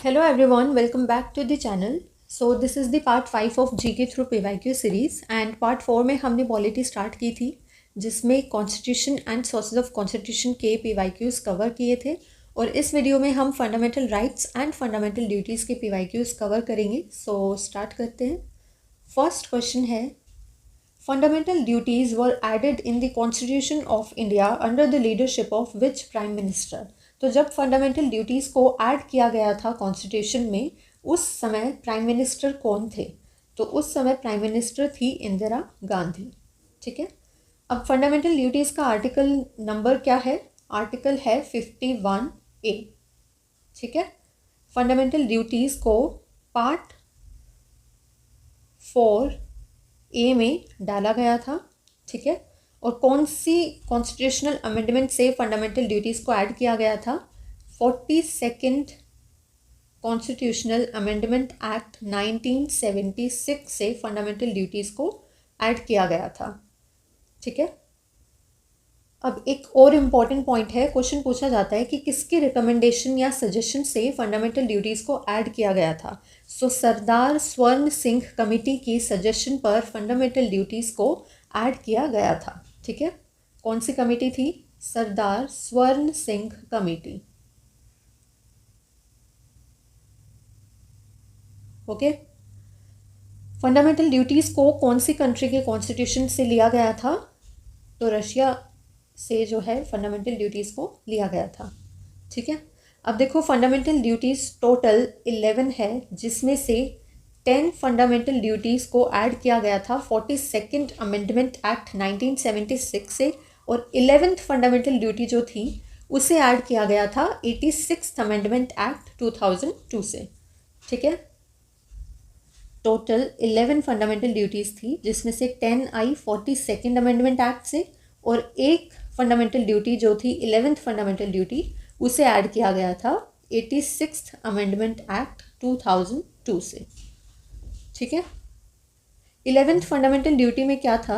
Hello everyone, welcome back to the channel. So this is the part 5 of GK through PYQ series and part 4 में हमने polity start की थी जिसमें constitution and sources of constitution के PYQs cover किए थे और इस वीडियो में हम fundamental rights and fundamental duties के PYQs कवर करेंगे. सो स्टार्ट करते हैं. फर्स्ट क्वेश्चन है, fundamental duties were added in the constitution of India under the leadership of which prime minister. तो जब फंडामेंटल ड्यूटीज़ को ऐड किया गया था कॉन्स्टिट्यूशन में, उस समय प्राइम मिनिस्टर कौन थे? तो उस समय प्राइम मिनिस्टर थी इंदिरा गांधी. ठीक है. अब फंडामेंटल ड्यूटीज़ का आर्टिकल नंबर क्या है? आर्टिकल है 51A. ठीक है. फंडामेंटल ड्यूटीज़ को पार्ट 4A में डाला गया था. ठीक है. और कौन सी कॉन्स्टिट्यूशनल अमेंडमेंट से फंडामेंटल ड्यूटीज़ को ऐड किया गया था? 42nd कॉन्स्टिट्यूशनल अमेंडमेंट एक्ट 1976 से फंडामेंटल ड्यूटीज़ को ऐड किया गया था. ठीक है. अब एक और इम्पॉर्टेंट पॉइंट है, क्वेश्चन पूछा जाता है कि किसकी रिकमेंडेशन या सजेशन से फंडामेंटल ड्यूटीज़ को ऐड किया गया था. सो सरदार स्वर्ण सिंह कमेटी की सजेशन पर फंडामेंटल ड्यूटीज़ को ऐड किया गया था. ठीक है. कौन सी कमेटी थी? सरदार स्वर्ण Singh committee. Okay. Fundamental duties को कौन सी कंट्री के कॉन्स्टिट्यूशन से लिया गया था? तो रशिया से जो है फंडामेंटल ड्यूटीज़ को लिया गया था. ठीक है. अब देखो, फंडामेंटल ड्यूटीज़ टोटल 11 है जिसमें से 10 फंडामेंटल ड्यूटीज़ को ऐड किया गया था 42nd अमेंडमेंट एक्ट 1976 से और 11th फंडामेंटल ड्यूटी जो थी उसे ऐड किया गया था 86th अमेंडमेंट एक्ट 2002 से. ठीक है. टोटल 11 फंडामेंटल ड्यूटीज़ थी जिसमें से 10 आई 42nd अमेंडमेंट एक्ट से और एक फंडामेंटल ड्यूटी जो थी 11th फंडामेंटल ड्यूटी उसे ऐड किया गया था 86th अमेंडमेंट एक्ट 2002 से. ठीक है. 11th फंडामेंटल ड्यूटी में क्या था?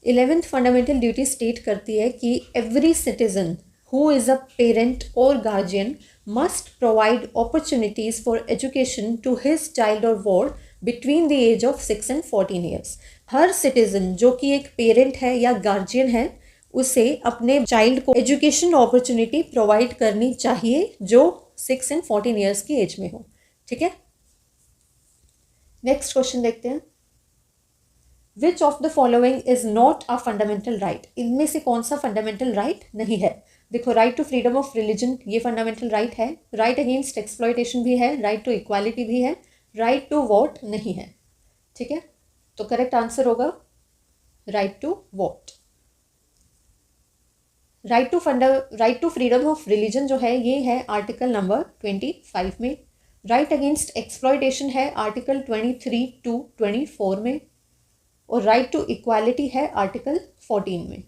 11th फंडामेंटल ड्यूटी स्टेट करती है कि every citizen who is a parent और guardian must provide opportunities for education to his child और ward between the age of 6 and 14 years. हर सिटीजन जो कि एक पेरेंट है या गार्जियन है उसे अपने चाइल्ड को एजुकेशन अपॉर्चुनिटी प्रोवाइड करनी चाहिए जो 6 and 14 ईयर्स की एज में हो. ठीक है. नेक्स्ट क्वेश्चन देखते हैं. Which of the following is not a fundamental right. इनमें से कौन सा फंडामेंटल राइट नहीं है? देखो, right to freedom of religion ये फंडामेंटल राइट है. राइट अगेंस्ट एक्सप्लॉयटेशन भी है. राइट टू इक्वालिटी भी है. राइट टू वोट नहीं है. ठीक है. तो करेक्ट आंसर होगा right to vote. Right to freedom of religion जो है ये है आर्टिकल नंबर 25 में. राइट अगेंस्ट एक्सप्लॉयटेशन है आर्टिकल 23 to 24 में और राइट टू इक्वालिटी है आर्टिकल 14 में.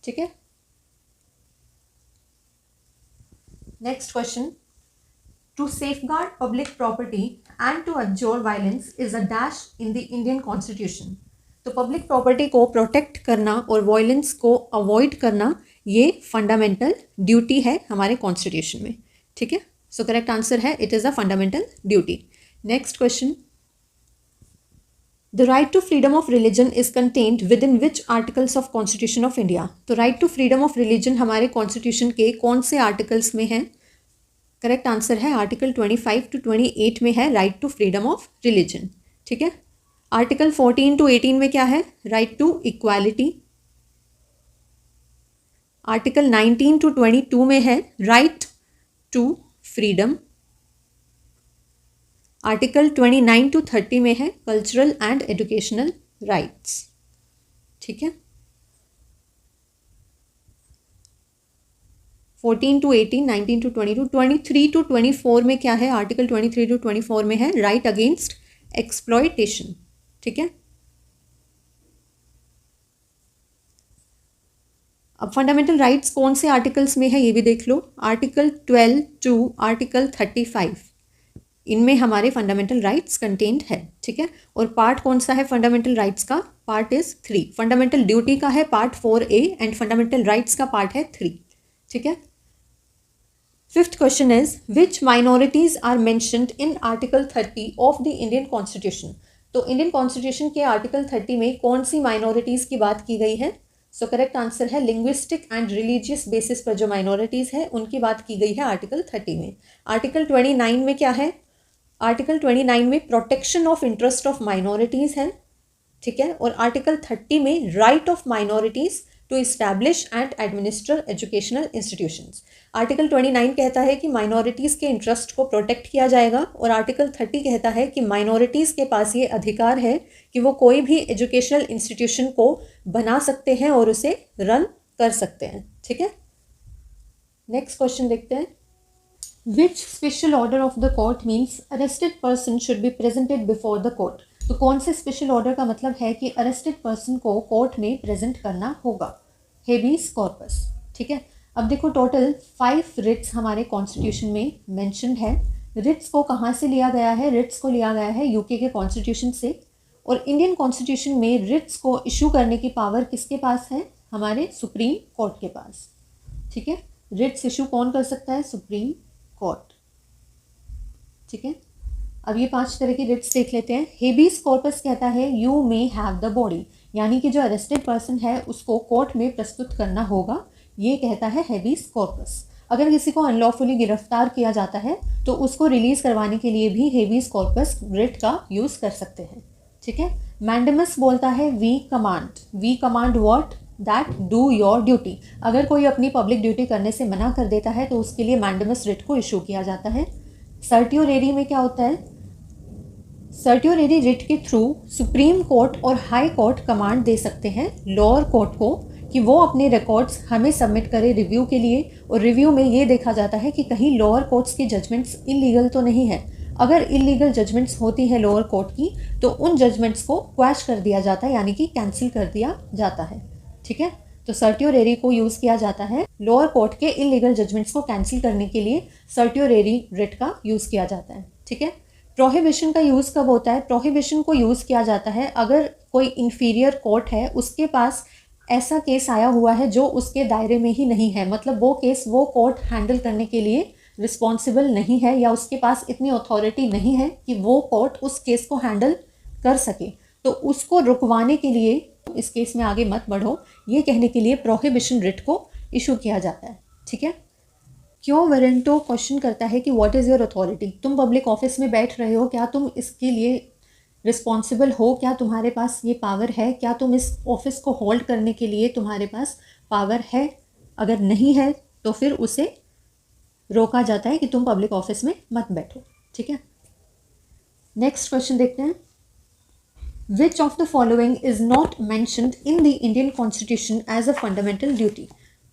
ठीक है. Next question. To safeguard public property and to abjure violence is a dash in the Indian constitution. तो पब्लिक प्रॉपर्टी को प्रोटेक्ट करना और वायलेंस को अवॉइड करना ये फंडामेंटल ड्यूटी है हमारे कॉन्स्टिट्यूशन में. ठीक है. सो करेक्ट आंसर है it is a fundamental duty. Next question. The right to freedom of religion is contained within which articles of constitution of India. तो right to freedom of religion हमारे constitution के कौन से articles में है? Correct answer है article 25 to 28 में है right to freedom of religion. ठीक है. आर्टिकल 14 to 18 में क्या है? Right to equality. Article 19 to 22 में है right to freedom. Article 29 to 30 में है कल्चरल एंड एजुकेशनल राइट्स. ठीक है. 14 to 18, 19 to 22, 23 to 24 में क्या है? आर्टिकल 23 to 24 में है राइट अगेंस्ट एक्सप्लॉयटेशन. ठीक है. अब फंडामेंटल राइट्स कौन से आर्टिकल्स में है ये भी देख लो. आर्टिकल 12 to आर्टिकल 35 इनमें हमारे फंडामेंटल राइट्स कंटेन्ड है. ठीक है. और पार्ट कौन सा है फंडामेंटल राइट्स का? Part is 3. फंडामेंटल ड्यूटी का है part 4A and fundamental rights का पार्ट है 3. ठीक है. Fifth question is which minorities are mentioned in article 30 of the Indian constitution. तो इंडियन कॉन्स्टिट्यूशन के आर्टिकल 30 में कौन सी माइनॉरिटीज़ की बात की गई है? सो करेक्ट आंसर है लिंग्विस्टिक एंड रिलीजियस बेसिस पर जो माइनॉरिटीज़ है उनकी बात की गई है आर्टिकल 30 में। आर्टिकल 29 में क्या है? आर्टिकल 29 में protection of interest of minorities है, ठीक है। और आर्टिकल 30 में right of minorities to establish and administer educational institutions. Article 29 कहता है कि माइनॉरिटीज़ के इंटरेस्ट को प्रोटेक्ट किया जाएगा और आर्टिकल 30 कहता है कि माइनॉरिटीज़ के पास ये अधिकार है कि वो कोई भी एजुकेशनल इंस्टीट्यूशन को बना सकते हैं और उसे रन कर सकते हैं, ठीक है। नेक्स्ट क्वेश्चन देखते हैं। Which special order of the court means arrested person should be presented before the court. तो कौन से स्पेशल ऑर्डर का मतलब है कि अरेस्टेड पर्सन को कोर्ट में प्रेजेंट करना होगा? हेबियस कॉर्पस, ठीक है। अब देखो टोटल 5 रिट्स हमारे कॉन्स्टिट्यूशन में मेंशन्ड है। रिट्स को कहाँ से लिया गया है? रिट्स को लिया गया है यूके के कॉन्स्टिट्यूशन से। और इंडियन कॉन्स्टिट्यूशन में रिट्स को इशू करने की पावर किसके पास है? हमारे सुप्रीम कोर्ट के पास, ठीक है। रिट्स इशू कौन कर सकता है? सुप्रीम कोर्ट, ठीक है। अब ये 5 तरह की रिट्स देख लेते हैं। हेबियस कॉर्पस कहता है you may have the body, यानी कि जो अरेस्टेड पर्सन है उसको कोर्ट में प्रस्तुत करना होगा, ये कहता है हेबियस कॉर्पस। अगर किसी को अनलॉफुली गिरफ्तार किया जाता है तो उसको रिलीज करवाने के लिए भी हेबियस कॉर्पस रिट का यूज़ कर सकते हैं, ठीक है। मैंडेमस बोलता है we command what? That do your duty. अगर कोई अपनी पब्लिक ड्यूटी करने से मना कर देता है तो उसके लिए मैंडेमस रिट को इशू किया जाता है। सर्टियोरेरी में क्या होता है? सर्टियोरेरी रिट के थ्रू सुप्रीम कोर्ट और हाई कोर्ट कमांड दे सकते हैं लोअर कोर्ट को कि वो अपने रिकॉर्ड्स हमें सबमिट करे रिव्यू के लिए, और रिव्यू में ये देखा जाता है कि कहीं लोअर कोर्ट्स की जजमेंट्स इलीगल तो नहीं है। अगर इलीगल जजमेंट्स होती हैं लोअर कोर्ट की तो उन जजमेंट्स को क्वैश कर दिया जाता है, यानी कि कैंसिल कर दिया जाता है, ठीक है। तो सर्टियोरेरी को यूज़ किया जाता है लोअर कोर्ट के इलीगल जजमेंट्स को कैंसिल करने के लिए, सर्टियोरेरी रिट का यूज़ किया जाता है, ठीक है। प्रोहिबिशन का यूज़ कब होता है? प्रोहिबिशन को यूज़ किया जाता है अगर कोई इन्फीरियर कोर्ट है उसके पास ऐसा केस आया हुआ है जो उसके दायरे में ही नहीं है, मतलब वो केस वो कोर्ट हैंडल करने के लिए रिस्पॉन्सिबल नहीं है या उसके पास इतनी अथॉरिटी नहीं है कि वो कोर्ट उस केस को हैंडल कर सके, तो उसको रुकवाने के लिए इस केस में आगे मत बढ़ो, ये कहने के लिए प्रोहिबिशन रिट को इशू किया जाता है, ठीक है। क्यों वारंटो क्वेश्चन करता है कि व्हाट इज़ योर अथॉरिटी? तुम पब्लिक ऑफिस में बैठ रहे हो, क्या तुम इसके लिए रिस्पॉन्सिबल हो? क्या तुम्हारे पास ये पावर है? क्या तुम इस ऑफिस को होल्ड करने के लिए तुम्हारे पास पावर है? अगर नहीं है तो फिर उसे रोका जाता है कि तुम पब्लिक ऑफिस में मत बैठो, ठीक है। नेक्स्ट क्वेश्चन देखते हैं। Which of the following is not mentioned in the Indian constitution as a fundamental duty?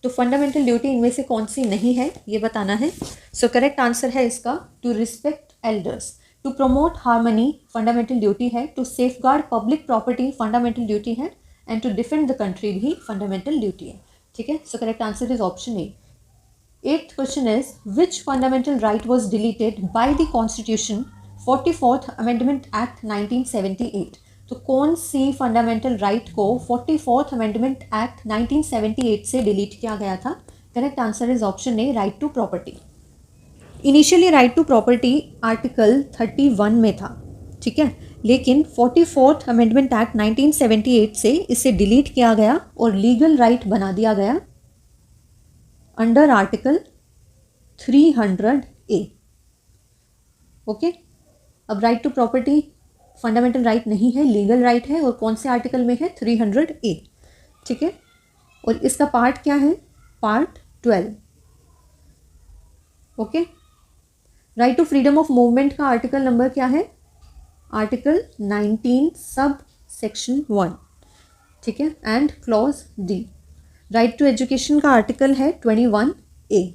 तो फंडामेंटल ड्यूटी इनमें से कौन सी नहीं है ये बताना है। सो करेक्ट आंसर है इसका to respect elders, to promote harmony fundamental duty है, to safeguard public property fundamental duty है, and to defend the country भी फंडामेंटल ड्यूटी है, ठीक है। So correct answer is option A. 8th question is which fundamental right was deleted by the constitution 44th amendment act 1978? तो कौन सी fundamental right को 44th amendment act 1978 से delete किया गया था? Correct answer is option A, right to property. Initially right to property article 31 में था, ठीक है, लेकिन 44th अमेंडमेंट एक्ट 1978 से इसे डिलीट किया गया और लीगल राइट बना दिया गया अंडर आर्टिकल 300A। ओके, अब right to property fundamental right नहीं है, लीगल राइट है, और कौन से आर्टिकल में है? 300A, ठीक है। और इसका पार्ट क्या है? Part 12। Okay, right to freedom of movement का आर्टिकल नंबर क्या है? आर्टिकल 19 सब सेक्शन 1, ठीक है, and clause D. Right to education का आर्टिकल है 21A।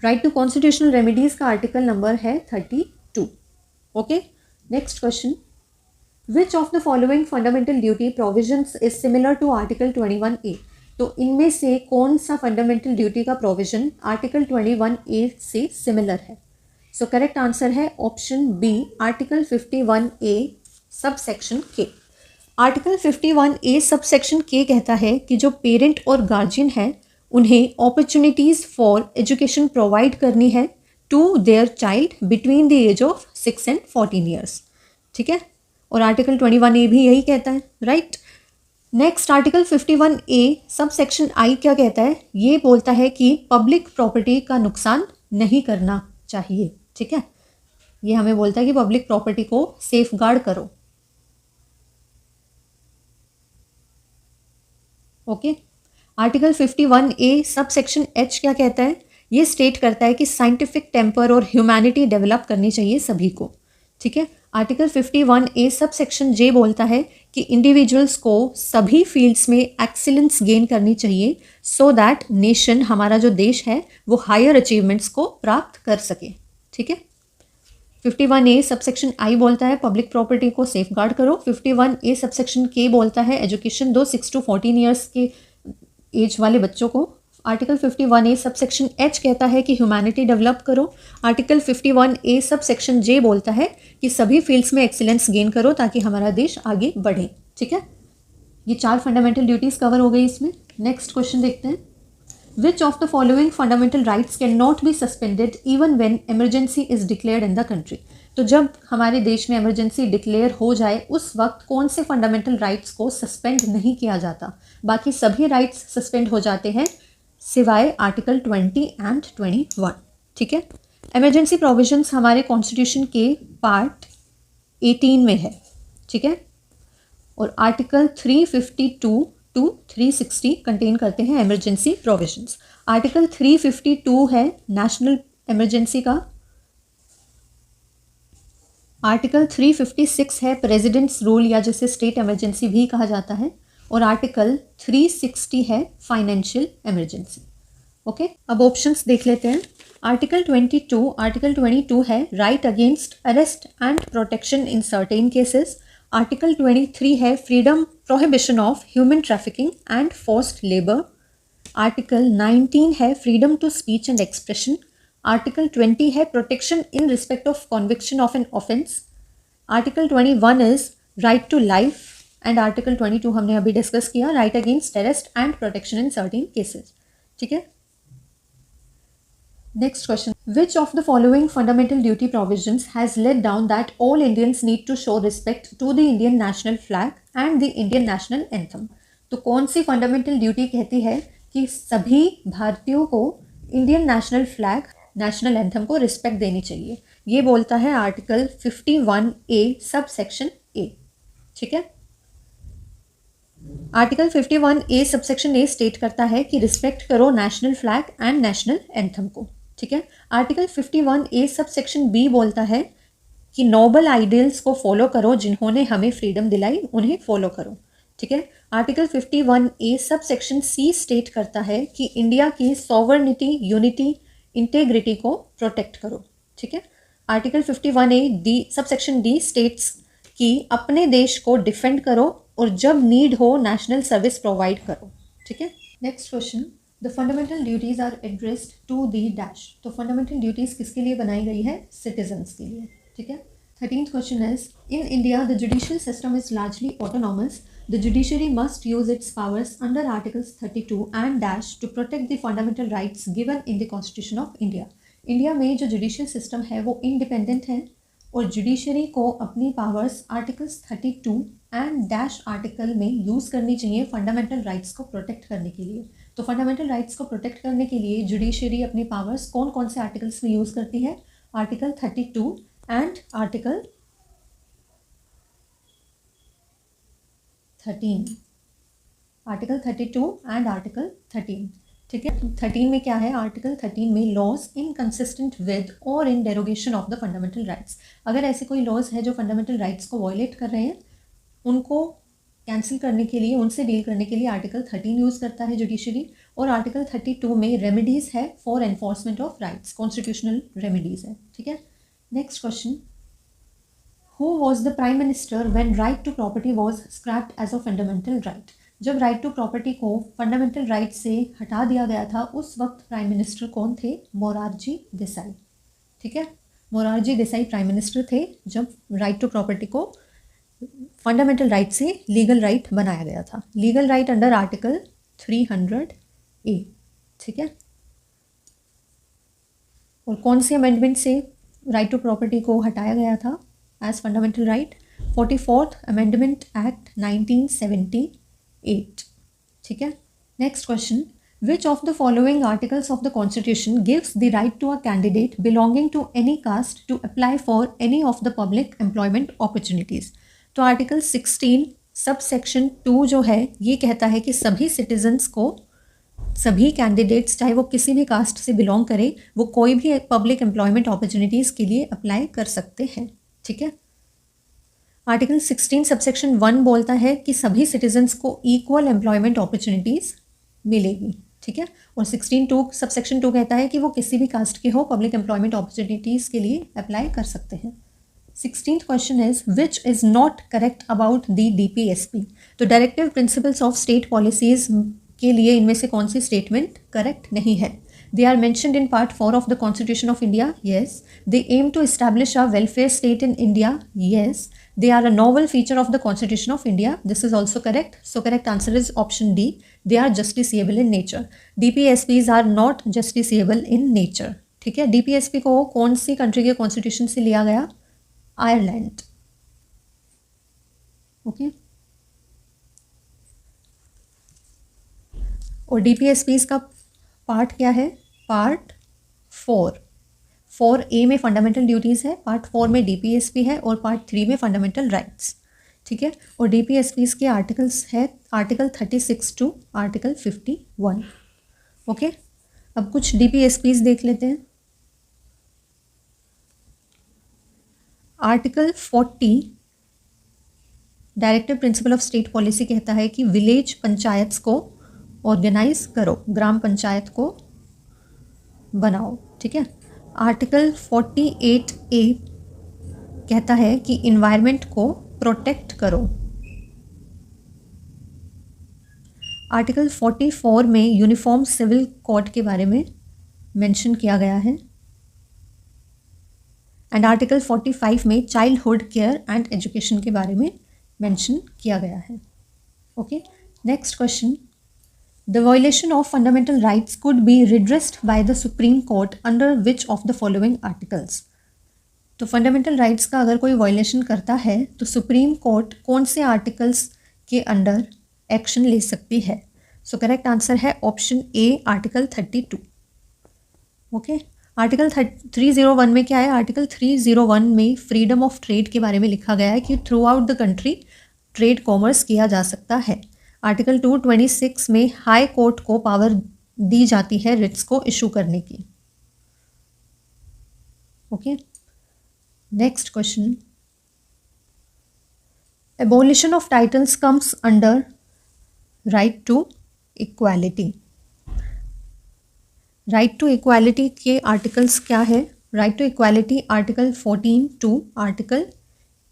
Right to constitutional remedies का आर्टिकल नंबर है 32। Okay, next question. Which of the following fundamental duty provisions is similar to article 21A? तो इनमें से कौन सा फंडामेंटल ड्यूटी का प्रोविजन आर्टिकल 21A से सिमिलर है? सो करेक्ट आंसर है option B, article 51A sub section के। आर्टिकल 51A सब सेक्शन के कहता है कि जो पेरेंट और गार्जियन है उन्हें अपॉर्चुनिटीज़ फॉर एजुकेशन प्रोवाइड करनी है to their child between the age of 6 and 14 years. ठीक है, और आर्टिकल 21A भी यही कहता है, right. Next article 51A sub section I क्या कहता है? ये बोलता है कि पब्लिक प्रॉपर्टी का नुकसान नहीं करना चाहिए। ठीक है, ये हमें बोलता है कि पब्लिक प्रॉपर्टी को सेफ गार्ड करो। Okay, article 51A sub section H क्या कहता है? ये स्टेट करता है कि साइंटिफिक टेम्पर और ह्यूमैनिटी डेवलप करनी चाहिए सभी को। ठीक है, आर्टिकल 51A सब सेक्शन जे बोलता है कि इंडिविजुअल्स को सभी फील्ड्स में एक्सीलेंस गेन करनी चाहिए सो दैट नेशन, हमारा जो देश है, वो हायर अचीवमेंट्स को प्राप्त कर सके। ठीक है, 51A सबसेक्शन आई बोलता है पब्लिक प्रॉपर्टी को सेफ गार्ड करो। 51A सबसेक्शन के बोलता है एजुकेशन दो 6 to 14 ईयर्स के एज वाले बच्चों को। आर्टिकल 51A सबसेक्शन एच कहता है कि ह्यूमैनिटी डेवलप करो। आर्टिकल 51A सबसेक्शन जे बोलता है कि सभी फील्ड्स में एक्सीलेंस गेन करो ताकि हमारा देश आगे बढ़े। ठीक है, ये 4 फंडामेंटल ड्यूटीज़ कवर हो गई इसमें। नेक्स्ट क्वेश्चन देखते हैं, which of the following fundamental rights can not be suspended even when emergency is declared in the country. तो जब हमारे देश में इमरजेंसी डिक्लेयर हो जाए उस वक्त कौन से फंडामेंटल राइट्स को सस्पेंड नहीं किया जाता? बाकी सभी राइट्स सस्पेंड हो जाते हैं सिवाय आर्टिकल 20 and 21। ठीक है, इमरजेंसी प्रोविजंस हमारे कॉन्स्टिट्यूशन के पार्ट 18 में है। ठीक है, और आर्टिकल 352 to 360 कंटेन करते हैं इमरजेंसी प्रोविजंस। आर्टिकल 352 है नेशनल इमरजेंसी का, आर्टिकल 356 है प्रेसिडेंट्स रूल या जिसे स्टेट इमरजेंसी भी कहा जाता है, और आर्टिकल 360 है फाइनेंशियल इमरजेंसी। ओके, अब ऑप्शंस देख लेते हैं। आर्टिकल 22 है right against arrest and protection in certain cases. Article 23 है freedom prohibition of human trafficking and forced labour. Article 19 है freedom to speech and expression. Article 20 है protection in respect of conviction of an offence. Article 21 is right to life, and article 22 हमने अभी discuss किया, right against arrest and protection in certain cases. ठीक है, next question, which of the following fundamental duty provisions has laid down that all Indians need to show respect to the Indian national flag and the Indian national anthem. तो कौन सी fundamental duty कहती है कि सभी भारतीयों को Indian national flag, national anthem को respect देनी चाहिए? ये बोलता है article 51A sub section A. ठीक है, आर्टिकल 51A सबसेक्शन ए स्टेट करता है कि रिस्पेक्ट करो national flag and national anthem को। ठीक है, आर्टिकल 51A सबसेक्शन बी बोलता है कि नोबल आइडियल्स को फॉलो करो, जिन्होंने हमें फ्रीडम दिलाई उन्हें फॉलो करो। ठीक है, आर्टिकल 51A सबसेक्शन सी स्टेट करता है कि इंडिया की सॉवरनिटी, यूनिटी, इंटेग्रिटी को प्रोटेक्ट करो। ठीक है, article 51A D subsection D states कि अपने देश को डिफेंड करो और जब नीड हो नेशनल सर्विस प्रोवाइड करो। ठीक है, next question, the fundamental duties are addressed to the dash. तो फंडामेंटल ड्यूटीज़ किसके लिए बनाई गई है? सिटीजन्स के लिए। ठीक है, 13th question is, in India the judicial system is largely autonomous, the judiciary must use its powers under articles 32 and dash to protect the fundamental rights given in the constitution of India. India में जो judicial system है वो independent है और judiciary को अपनी powers articles 32 and dash article में use करनी चाहिए फंडामेंटल राइट्स को प्रोटेक्ट करने के लिए। तो फंडामेंटल राइट्स को प्रोटेक्ट करने के लिए जुडिशरी अपनी पावर्स कौन कौन से आर्टिकल्स में यूज़ करती है? Article 32 and article 13। Article 32 and article 13। ठीक है, 13 में क्या है? आर्टिकल 13 में लॉज इनकंसिस्टेंट विद और in derogation of the fundamental rights. अगर ऐसे कोई लॉज है जो फंडामेंटल राइट्स को वायलेट कर रहे हैं, उनको कैंसिल करने के लिए, उनसे डील करने के लिए आर्टिकल 13 यूज़ करता है जुडिशरी। और आर्टिकल 32 में रेमेडीज़ है for enforcement of rights, constitutional remedies है। ठीक है, next question, who was the prime minister when right to property was scrapped as a fundamental right. जब राइट टू प्रॉपर्टी को फंडामेंटल राइट से हटा दिया गया था उस वक्त प्राइम मिनिस्टर कौन थे? मोरारजी देसाई। ठीक है, मोरारजी देसाई प्राइम मिनिस्टर थे जब राइट टू प्रॉपर्टी को फंडामेंटल राइट से लीगल राइट बनाया गया था। Legal right under article 300A। ठीक है। और कौन सी अमेंडमेंट से राइट टू प्रॉपर्टी को हटाया गया था as fundamental right? 44th amendment act 1978। ठीक है। Next question, which of the following articles of the constitution gives the right to a candidate belonging to any caste to apply for any of the public employment opportunities? तो article 16 sub section 2 जो है ये कहता है कि सभी citizens को, सभी कैंडिडेट्स चाहे वो किसी भी कास्ट से बिलोंग करें, वो कोई भी पब्लिक एम्प्लॉयमेंट अपॉर्चुनिटीज़ के लिए अप्लाई कर सकते हैं। ठीक है। आर्टिकल 16 सबसेक्शन 1 बोलता है कि सभी सिटीजन्स को इक्वल एम्प्लॉयमेंट अपॉर्चुनिटीज़ मिलेगी। ठीक है। और 16(2) सबसेक्शन 2 कहता है कि वो किसी भी कास्ट के हो, पब्लिक एम्प्लॉयमेंट अपॉर्चुनिटीज़ के लिए अप्लाई कर सकते हैं। 16th question is which is not correct about the DPSP? तो directive principles of state policies के लिए इनमें से कौन सी स्टेटमेंट करेक्ट नहीं है? They are mentioned in part 4 of the constitution of India, yes. They aim to establish a welfare state in India, yes. They are a novel feature of the Constitution of India. This is also correct. So correct answer is option D. They are justiciable in nature. DPSPs are not justiciable in nature. ठीक है। DPSP को कौन सी country के constitution से लिया गया? Ireland. Okay. और DPSPs का पार्ट क्या है? पार्ट 4A में फंडामेंटल ड्यूटीज़ है, पार्ट 4 में DPSP है और पार्ट 3 में फंडामेंटल राइट्स। ठीक है। और DPSPs के आर्टिकल्स है आर्टिकल 36 टू आर्टिकल 51। ओके। अब कुछ DPSPs देख लेते हैं। Article 40 directive principle of state policy कहता है कि विलेज पंचायत्स को ऑर्गेनाइज करो, ग्राम पंचायत को बनाओ। ठीक है। आर्टिकल 48A कहता है कि इन्वायरमेंट को प्रोटेक्ट करो। आर्टिकल 44 में यूनिफॉर्म सिविल कोड के बारे में मेंशन किया गया है। एंड आर्टिकल 45 में चाइल्डहुड केयर एंड एजुकेशन के बारे में मेंशन किया गया है। Okay. Next question, The violation of fundamental rights could be redressed by the Supreme Court under which of the following articles? तो फंडामेंटल राइट्स का अगर कोई वायलेशन करता है तो सुप्रीम कोर्ट कौन से आर्टिकल्स के अंडर एक्शन ले सकती है? सो करेक्ट आंसर है option A, article 32। Okay. Article 301 में क्या है? आर्टिकल 301 में फ्रीडम ऑफ ट्रेड के बारे में लिखा गया है कि throughout the country trade commerce किया जा सकता है। आर्टिकल 226 में हाई कोर्ट को पावर दी जाती है रिट्स को इशू करने की। Okay. Next question, abolition of titles comes under right to equality. Right to equality के आर्टिकल्स क्या है? Right to equality article 14 to article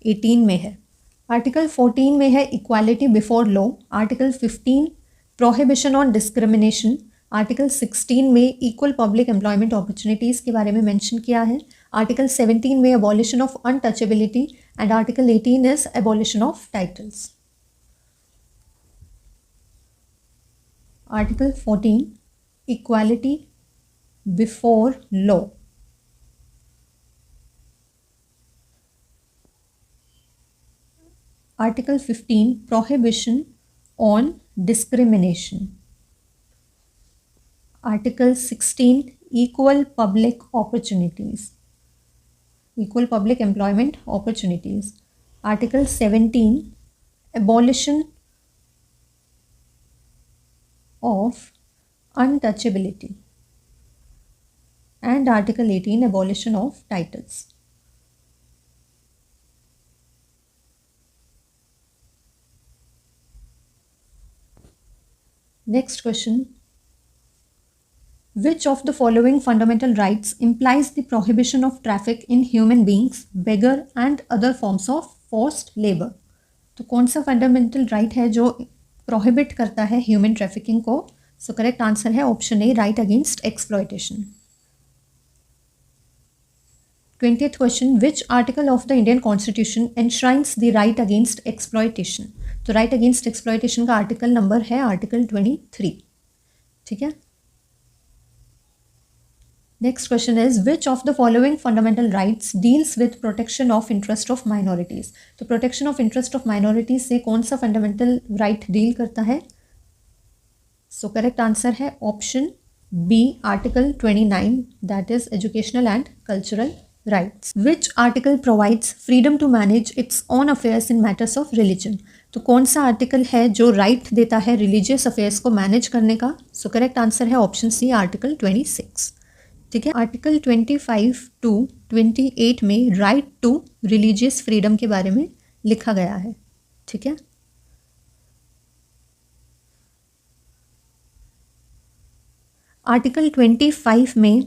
18 में है। आर्टिकल 14 में है equality before law, article 15 prohibition on discrimination, article 16 में इक्वल पब्लिक एम्प्लॉयमेंट अपॉर्चुनिटीज़ के बारे में मेंशन किया है, आर्टिकल 17 में abolition of untouchability and article 18 is abolition of titles. Article 14 equality before law, article 15 prohibition on discrimination, article 16 equal public opportunities, equal public employment opportunities, article 17 abolition of untouchability and article 18 abolition of titles. Next question, which of the following fundamental rights implies the prohibition of traffic in human beings, beggar and other forms of forced labor? तो कौन सा fundamental right है जो prohibit करता है human trafficking को? सो correct answer है option A, right against exploitation. 20th question, which article of the Indian Constitution enshrines the right against exploitation? तो right against exploitation का आर्टिकल नंबर है आर्टिकल 23। ठीक है। Next question is which of the following fundamental rights deals with protection of interest of minorities. तो protection of interest of minorities से कौन सा fundamental right deal करता है? सो करेक्ट आंसर है option B, article 29, that is educational and cultural rights. Which article provides freedom to manage its own affairs in matters of religion. तो कौन सा article है जो राइट देता है रिलीजियस अफेयर्स को मैनेज करने का? सो करेक्ट आंसर है ऑप्शन सी, आर्टिकल 26। ठीक है, आर्टिकल 25 टू 28 में राइट टू रिलीजियस फ्रीडम के बारे में लिखा गया है। ठीक है, आर्टिकल 25 में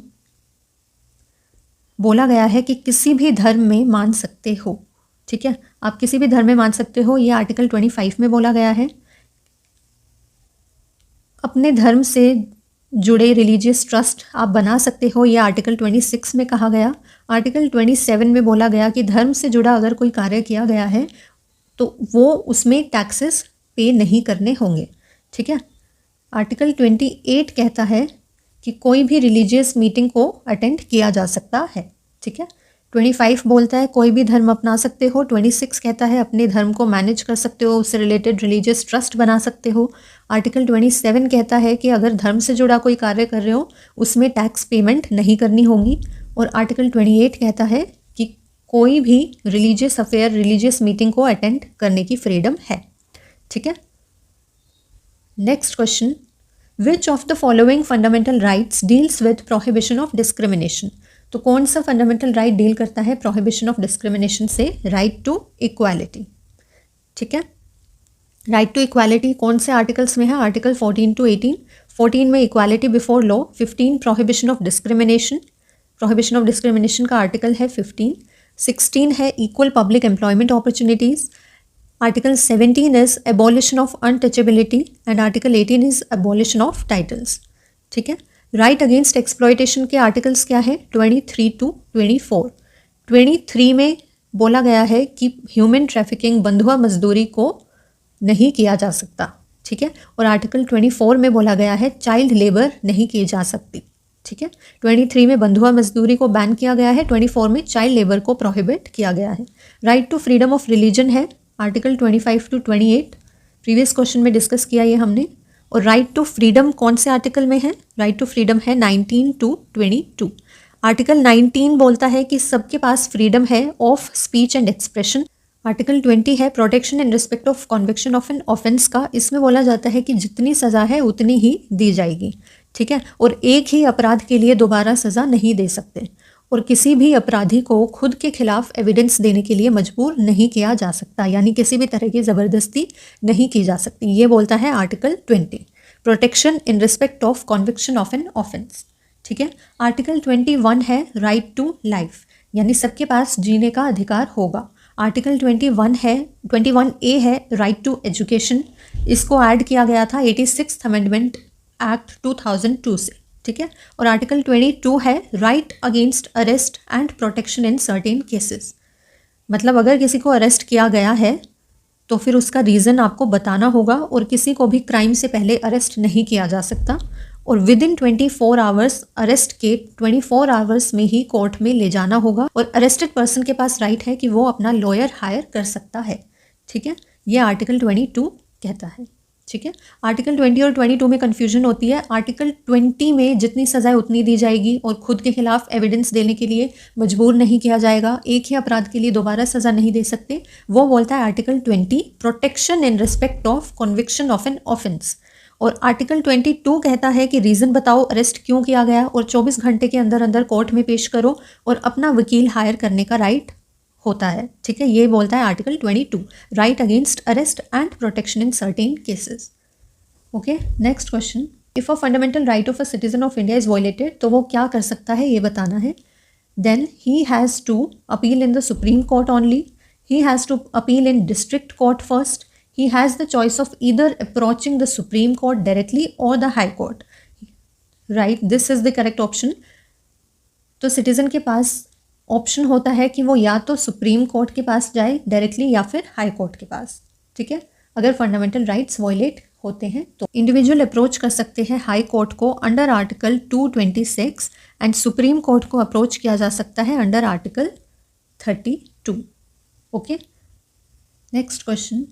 बोला गया है कि किसी भी धर्म में मान सकते हो। ठीक है, आप किसी भी धर्म में मान सकते हो, ये आर्टिकल 25 में बोला गया है। अपने धर्म से जुड़े रिलीजियस ट्रस्ट आप बना सकते हो, ये आर्टिकल 26 में कहा गया। आर्टिकल 27 में बोला गया कि धर्म से जुड़ा अगर कोई कार्य किया गया है तो वो उसमें टैक्सेस पे नहीं करने होंगे। ठीक है, आर्टिकल 28 कहता है कि कोई भी रिलीजियस मीटिंग को अटेंड किया जा सकता है। ठीक है, 25 बोलता है कोई भी धर्म अपना सकते हो। 26 कहता है अपने धर्म को मैनेज कर सकते हो, उससे रिलेटेड रिलीजियस ट्रस्ट बना सकते हो। आर्टिकल 27 कहता है कि अगर धर्म से जुड़ा कोई कार्य कर रहे हो उसमें टैक्स पेमेंट नहीं करनी होगी। और आर्टिकल 28 कहता है कि कोई भी रिलीजियस अफेयर, रिलीजियस मीटिंग को अटेंड करने की फ्रीडम है। ठीक है, next question, which of the following fundamental rights deals with prohibition of discrimination. तो कौन सा फंडामेंटल राइट डील करता है प्रोहिबिशन ऑफ डिस्क्रिमिनेशन से? Right to equality. ठीक है, राइट टू इक्वालिटी कौन से आर्टिकल्स में है? Article 14 to 18। 14 में equality before law, 15 prohibition of discrimination, prohibition of discrimination का आर्टिकल है 15। 16 है equal public employment opportunities. Article 17 is abolition of untouchability and article 18 is abolition of titles. ठीक है, राइट अगेंस्ट एक्सप्लॉयटेशन के articles क्या है? 23 to 24। 23 में बोला गया है कि ह्यूमन ट्रैफिकिंग, बंधुआ मजदूरी को नहीं किया जा सकता। ठीक है, और आर्टिकल 24 में बोला गया है चाइल्ड लेबर नहीं की जा सकती। ठीक है, 23 में बंधुआ मजदूरी को बैन किया गया है, 24 में चाइल्ड लेबर को प्रोहिबिट किया गया है। Right to freedom of religion है आर्टिकल 25 टू 28, प्रीवियस क्वेश्चन में डिस्कस किया ये हमने। और राइट टू फ्रीडम कौन से आर्टिकल में है? राइट टू फ्रीडम है 19 टू 22। आर्टिकल 19 बोलता है कि सबके पास फ्रीडम है of speech and expression. Article 20 है protection in respect of conviction of an offence का। इसमें बोला जाता है कि जितनी सज़ा है उतनी ही दी जाएगी। ठीक है, और एक ही अपराध के लिए दोबारा सज़ा नहीं दे सकते, और किसी भी अपराधी को खुद के खिलाफ एविडेंस देने के लिए मजबूर नहीं किया जा सकता, यानी किसी भी तरह की ज़बरदस्ती नहीं की जा सकती। ये बोलता है article 20, protection in respect of conviction of an offence. ठीक है, आर्टिकल 21 है राइट टू लाइफ, यानी सबके पास जीने का अधिकार होगा। आर्टिकल 21A है राइट टू एजुकेशन। इसको ऐड किया गया था 86th अमेंडमेंट एक्ट 2002 से। ठीक है, और आर्टिकल 22 है right against arrest and protection in certain cases. मतलब अगर किसी को अरेस्ट किया गया है तो फिर उसका रीज़न आपको बताना होगा, और किसी को भी क्राइम से पहले अरेस्ट नहीं किया जा सकता, और विद इन 24 आवर्स अरेस्ट के 24 आवर्स में ही कोर्ट में ले जाना होगा, और अरेस्टेड पर्सन के पास राइट है कि वो अपना लॉयर हायर कर सकता है। ठीक है, ये आर्टिकल 22 कहता है। ठीक है, आर्टिकल 20 और 22 में कन्फ्यूजन होती है। आर्टिकल 20 में जितनी सज़ाएं उतनी दी जाएगी और खुद के खिलाफ एविडेंस देने के लिए मजबूर नहीं किया जाएगा, एक ही अपराध के लिए दोबारा सज़ा नहीं दे सकते। वो बोलता है article 20 protection in respect of conviction of an offence. और आर्टिकल 22 कहता है कि रीज़न बताओ अरेस्ट क्यों किया गया, और 24 घंटे के अंदर अंदर कोर्ट में पेश करो, और अपना वकील हायर करने का राइट होता है। ठीक है, ये बोलता है article 22 right against arrest and protection in certain cases. Okay, next question, if a fundamental right of a citizen of India is violated, तो वो क्या कर सकता है ये बताना है। Then he has to appeal in the supreme court only, he has to appeal in district court first, he has the choice of either approaching the Supreme Court directly or the High Court. Right, this is the correct option. तो citizen के पास option होता है कि वो या तो supreme court के पास जाए डायरेक्टली या फिर हाई कोर्ट के पास। ठीक है, अगर फंडामेंटल राइट्स वायलेट होते हैं तो इंडिविजुअल अप्रोच कर सकते हैं हाई कोर्ट को under article 226 and supreme court को अप्रोच किया जा सकता है under article 32. Okay, next question.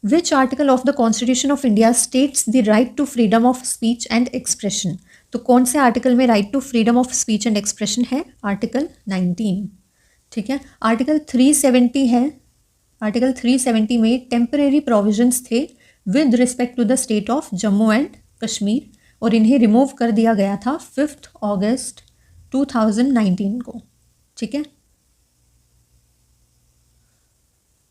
Which article of the Constitution of India states the right to freedom of speech and expression? तो कौन से आर्टिकल में right to freedom of speech and expression है? आर्टिकल 19. ठीक है. आर्टिकल 370 है. Article 370 में temporary provisions थे with respect to the state of Jammu and Kashmir और इन्हें रिमूव कर दिया गया था 5 अगस्त 2019 को. ठीक है,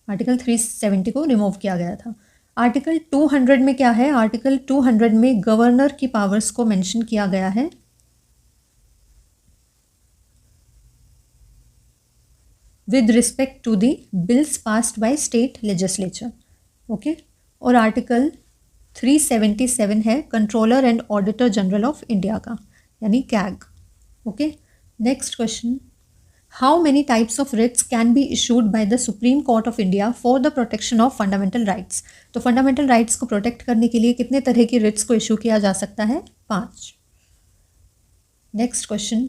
आर्टिकल 370 को रिमूव किया गया था. आर्टिकल 200 में क्या है? आर्टिकल 200 में गवर्नर की पावर्स को मेंशन किया गया है. With respect to the bills passed by state legislature. Okay, और आर्टिकल 377 है controller and auditor general of India का, यानी CAG. Okay, next question. How many types of writs can be issued by the Supreme Court of India for the protection of fundamental rights? तो fundamental rights को protect करने के लिए कितने तरह की writs को issue किया जा सकता है? 5. Next question.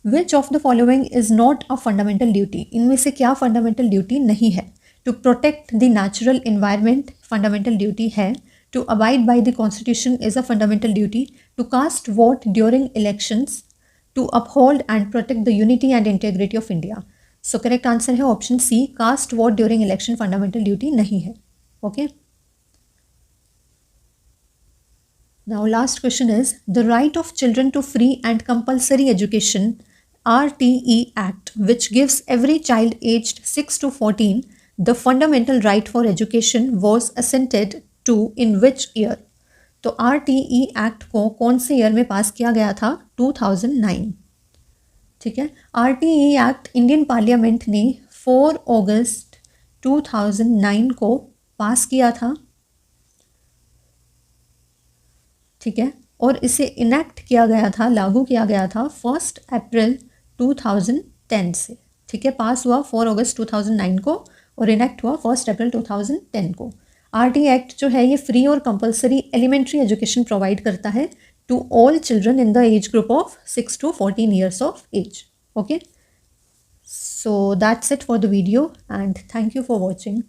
Which of the following is not a fundamental duty? इनमें से क्या fundamental duty नहीं है? To protect the natural environment fundamental duty है. To abide by the constitution is a fundamental duty. To cast vote during elections. To uphold and protect the unity and integrity of India. So correct answer है option C, cast vote during election fundamental duty नहीं है. Okay, now last question is the right of children to free and compulsory education RTE Act which gives every child aged 6 to 14 the fundamental right for education was assented to in which year? तो RTE act को कौन से year में पास किया गया था? 2009. ठीक है, RTE एक्ट इंडियन पार्लियामेंट ने 4 अगस्त 2009 को पास किया था. ठीक है, और इसे इनेक्ट किया गया था, लागू किया गया था 1 अप्रैल 2010 से. ठीक है, पास हुआ 4 अगस्त 2009 को और इनेक्ट हुआ 1 अप्रैल 2010 को. RTE एक्ट जो है ये फ्री और कंपलसरी एलिमेंट्री एजुकेशन प्रोवाइड करता है to all children in the age group of 6 to 14 years of age. Okay, so that's it for the video and thank you for watching.